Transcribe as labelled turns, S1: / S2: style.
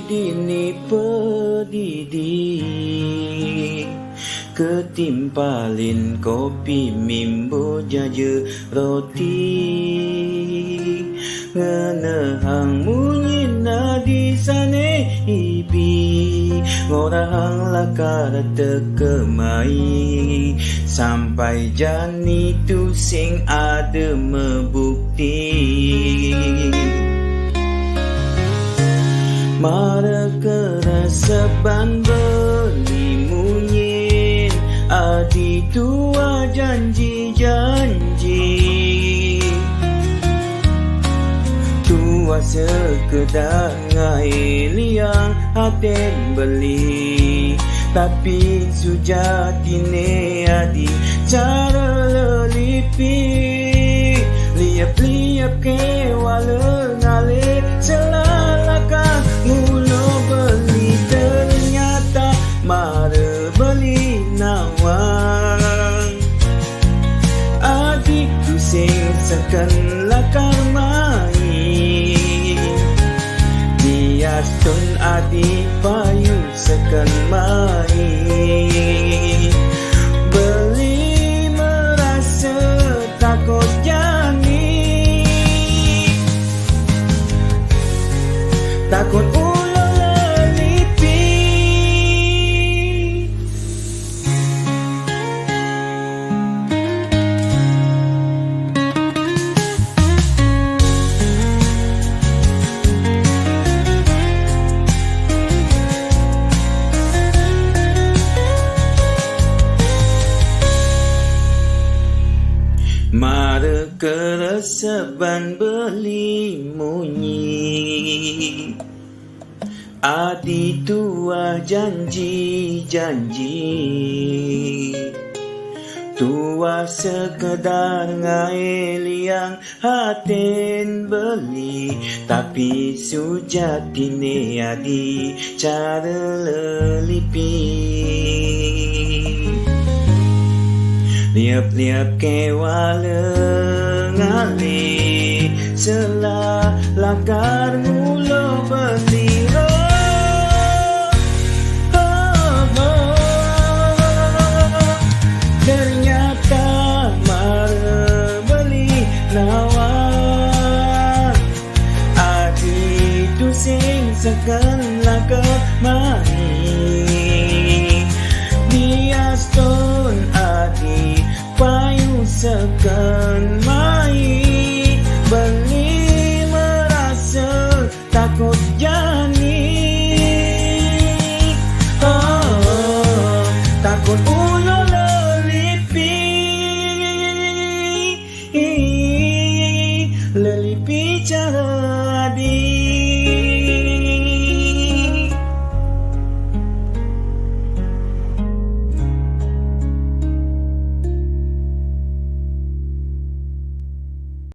S1: dini pedidi ketimpalin kopi mimbo jaja roti ngenehang munyi di sane ibi ngorang lakar tekemai sampai jani tu sing ada membukti mara keresaban beli munyin adi tua janji-janji tua sekedar ngai liang haten beli tapi sujati ne adi cara lelipi liap-liap ke wala ngale selalaka ngulo beli ternyata mara beli nawang adik tu sing sekan lakar mai dias tun adik payu sekan mai beli merasa takut takut ulo lelipi mara keresaban beli munyi adi tua janji-janji tua sekedar ngai liang haten beli tapi sujati ne adi cara lelipi liap-liap ke wala ngali selah lakar ngulo beli ternyata mara beli nawang adi tu sing sekan lakar mai dias ton adi payu sekan mai